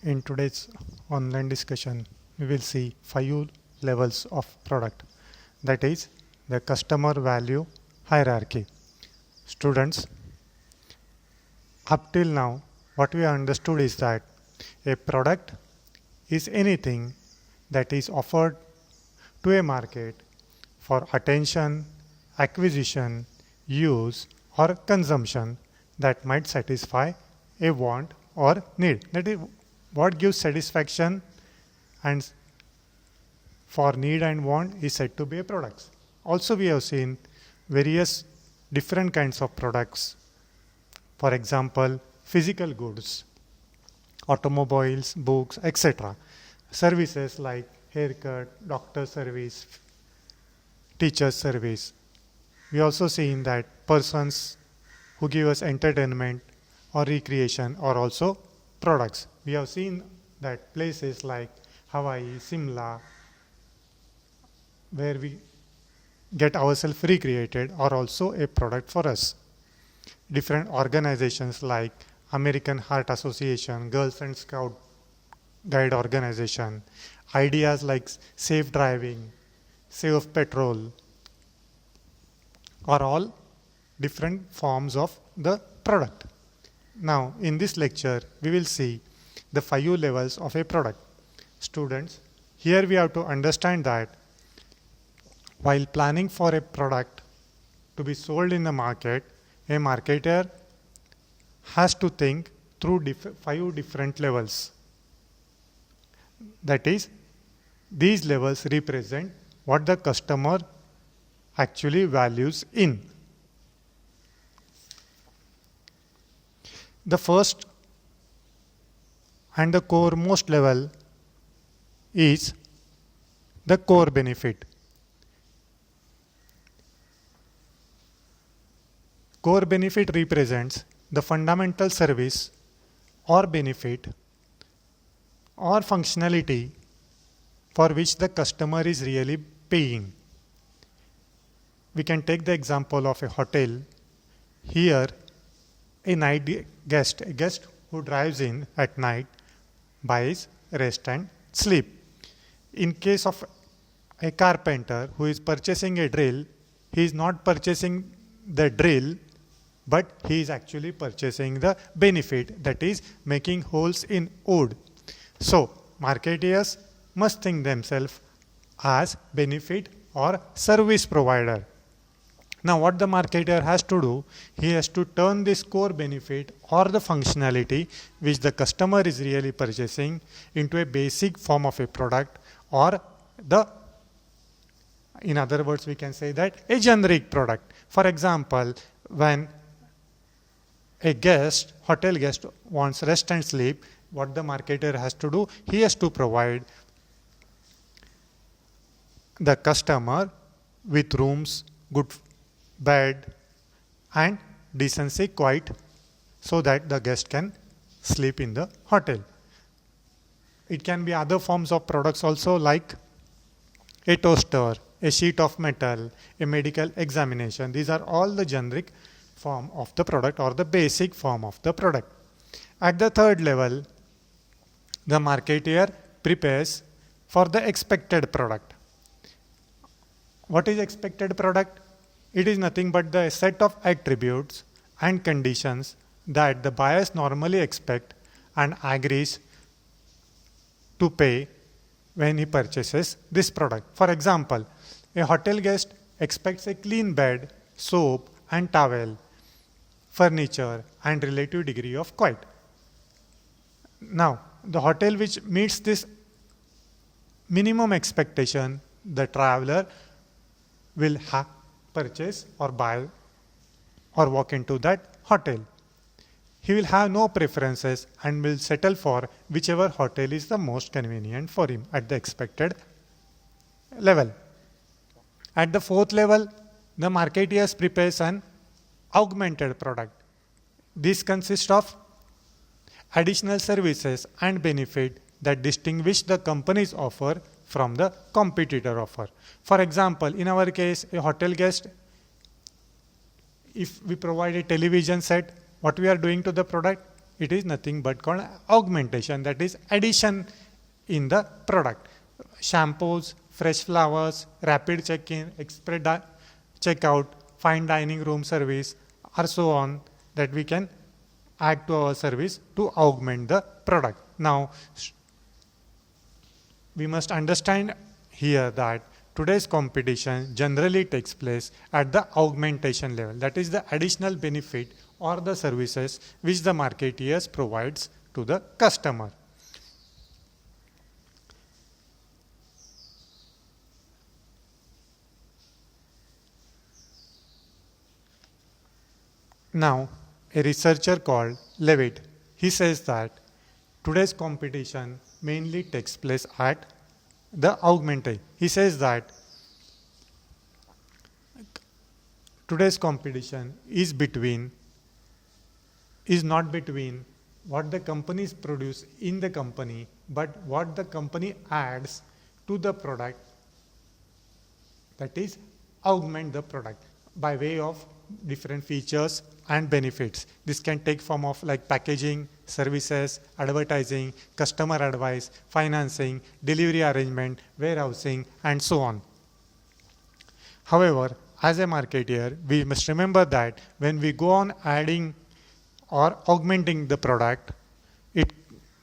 In today's online discussion, we will see 5 levels of product. That is the customer value hierarchy. Students, up till now, what we understood is that a product is anything that is offered to a market for attention, acquisition, use, or consumption that might satisfy a want or need. That is what gives satisfaction and for need and want is said to be a product. Also, we have seen various different kinds of products. For example, physical goods, automobiles, books, etc. Services like haircut, doctor service, teacher service. We also seen that persons who give us entertainment or recreation are also products. We have seen that places like Hawaii, Simla, where we get ourselves recreated are also a product for us. Different organizations like American Heart Association, Girls and Scout Guide Organization, ideas like safe driving, save petrol are all different forms of the product. Now, in this lecture, we will see the 5 levels of a product. Students, here we have to understand that while planning for a product to be sold in the market, a marketer has to think through 5 different levels. That is, these levels represent what the customer actually values in. The first and the core most level is the core benefit. Core benefit represents the fundamental service or benefit or functionality for which the customer is really paying. We can take the example of a hotel. Here, a guest who drives in at night buys, rest and sleep. In case of a carpenter who is purchasing a drill, he is not purchasing the drill, but he is actually purchasing the benefit, that is making holes in wood. So, marketeers must think themselves as benefit or service provider. Now, what the marketer has to do, he has to turn this core benefit or the functionality which the customer is really purchasing into a basic form of a product, or in other words, we can say that a generic product. For example, when a hotel guest wants rest and sleep, what the marketer has to do, he has to provide the customer with rooms, good bed and decency quiet so that the guest can sleep in the hotel. It can be other forms of products also, like a toaster, a sheet of metal, a medical examination. These are all the generic form of the product or the basic form of the product. At the third level, the marketer prepares for the expected product. What is expected product? It is nothing but the set of attributes and conditions that the buyers normally expect and agrees to pay when he purchases this product. For example, a hotel guest expects a clean bed, soap and towel, furniture and relative degree of quiet. Now, the hotel which meets this minimum expectation, the traveler will purchase or buy or walk into that hotel. He will have no preferences and will settle for whichever hotel is the most convenient for him at the expected level. At the fourth level, the marketeer prepares an augmented product. This consists of additional services and benefit that distinguish the company's offer from the competitor offer. For example, in our case, a hotel guest, if we provide a television set, what we are doing to the product? it is nothing but called augmentation, that is addition in the product. Shampoos, fresh flowers, rapid check-in, express checkout, fine dining room service, or so on, that we can add to our service to augment the product. Now, we must understand here that today's competition generally takes place at the augmentation level, that is the additional benefit or the services which the marketeers provides to the customer. Now, a researcher called Levitt, he says that today's competition mainly takes place at the augmentation. He says that today's competition is not between what the companies produce in the company, but what the company adds to the product, that is augment the product by way of different features and benefits. This can take form of like packaging, services, advertising, customer advice, financing, delivery arrangement, warehousing, and so on. However, as a marketer, we must remember that when we go on adding or augmenting the product, it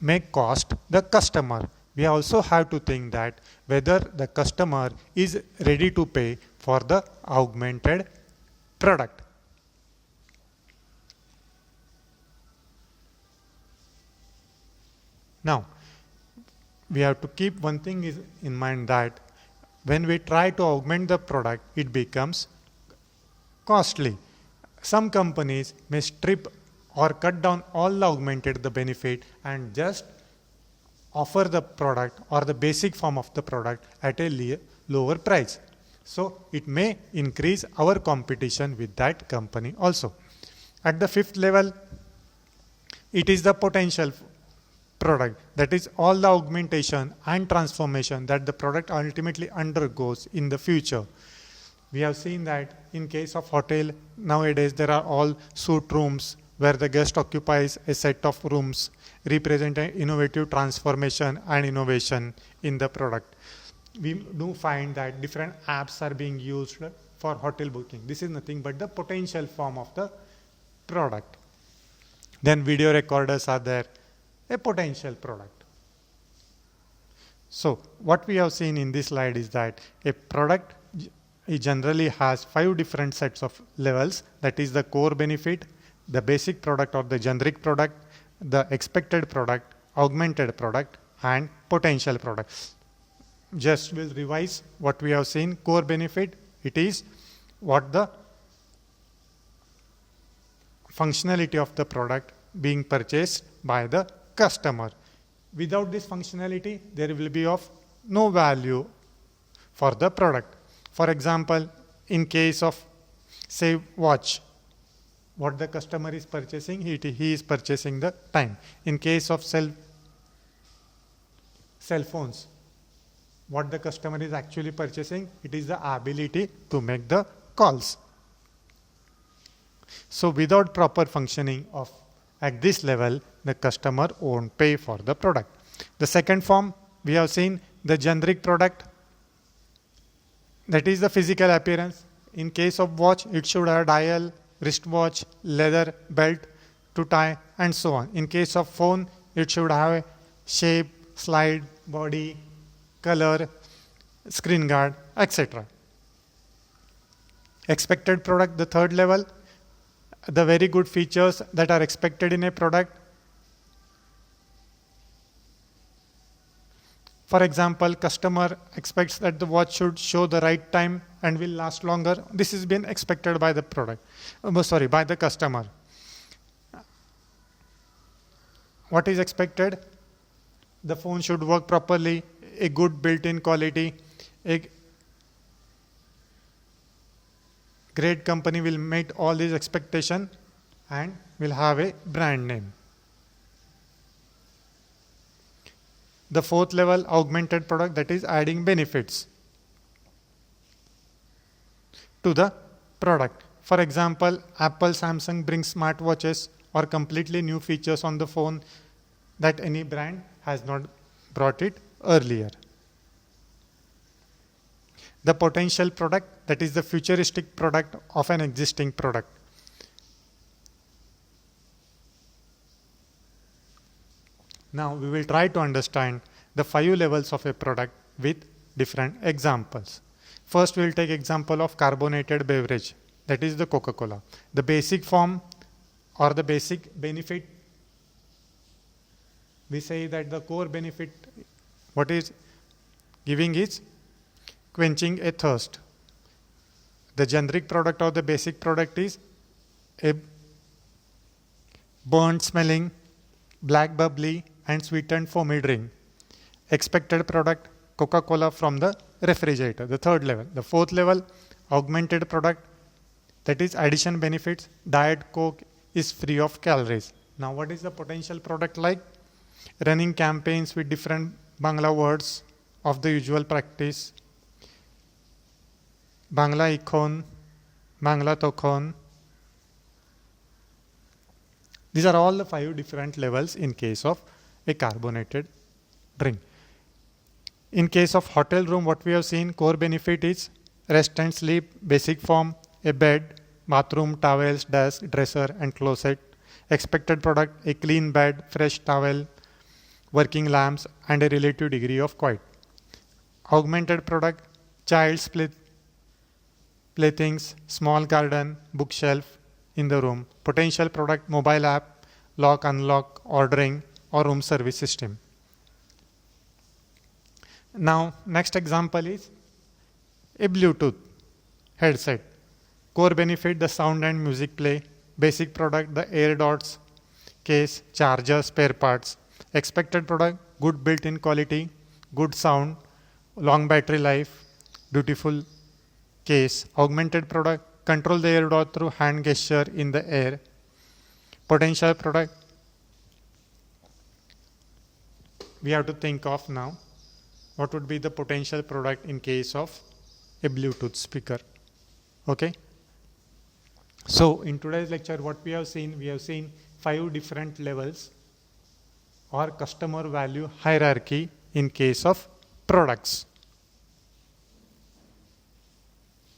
may cost the customer. We also have to think that whether the customer is ready to pay for the augmented product. Now, we have to keep one thing in mind, that when we try to augment the product, it becomes costly. Some companies may strip or cut down all the augmented the benefit and just offer the product or the basic form of the product at a lower price. So it may increase our competition with that company also. At the fifth level, it is the potential product, that is all the augmentation and transformation that the product ultimately undergoes in the future. We have seen that in case of hotel, nowadays there are all suite rooms where the guest occupies a set of rooms, represent an innovative transformation and innovation in the product. We do find that different apps are being used for hotel booking. This is nothing but the potential form of the product. Then video recorders are there, a potential product. So what we have seen in this slide is that a product it generally has 5 different sets of levels, that is the core benefit, the basic product or the generic product, the expected product, augmented product, and potential product. Just will revise what we have seen. Core benefit, it is what the functionality of the product being purchased by the customer. Without this functionality, there will be of no value for the product. For example, in case of say watch, what the customer is purchasing, he is purchasing the time. In case of cell phones, what the customer is actually purchasing, it is the ability to make the calls. So without proper functioning of at this level, the customer won't pay for the product. The second form, we have seen the generic product, that is the physical appearance. In case of watch, it should have dial, wristwatch, leather, belt to tie, and so on. In case of phone, it should have a shape, slide, body, color, screen guard, etc. Expected product, the third level, the very good features that are expected in a product. For example, customer expects that the watch should show the right time and will last longer. This has been expected by the by the customer. What is expected? The phone should work properly, a good built-in quality, a great company will meet all these expectations and will have a brand name. The fourth level, augmented product, that is adding benefits to the product. For example, Apple, Samsung brings smartwatches or completely new features on the phone that any brand has not brought it earlier. The potential product, that is the futuristic product of an existing product. Now we will try to understand the 5 levels of a product with different examples. First we will take example of carbonated beverage, that is the Coca-Cola. The basic form or the basic benefit, we say that the core benefit what is giving is quenching a thirst. The generic product or the basic product is a burnt smelling, black bubbly and sweetened foamy drink. Expected product, Coca-Cola from the refrigerator, the third level. The fourth level, augmented product, that is addition benefits. Diet Coke is free of calories. Now what is the potential product like? Running campaigns with different Bangla words of the usual practice. Bangla ikhon, Bangla tokhon. These are all the 5 different levels in case of a carbonated drink. In case of hotel room, what we have seen, core benefit is rest and sleep, basic form, a bed, bathroom, towels, desk, dresser and closet. Expected product, a clean bed, fresh towel, working lamps and a relative degree of quiet. Augmented product, child's playthings, small garden, bookshelf in the room. Potential product, mobile app, lock, unlock, ordering or room service system. Now next example is a Bluetooth headset. Core benefit, the sound and music play. Basic product, the AirDots case, charger, spare parts. Expected product, good built-in quality, good sound, long battery life, beautiful case. Augmented product, control the AirDot through hand gesture in the air. Potential product, we have to think of now what would be the potential product in case of a Bluetooth speaker. Okay. So in today's lecture, what we have seen 5 different levels or customer value hierarchy in case of products.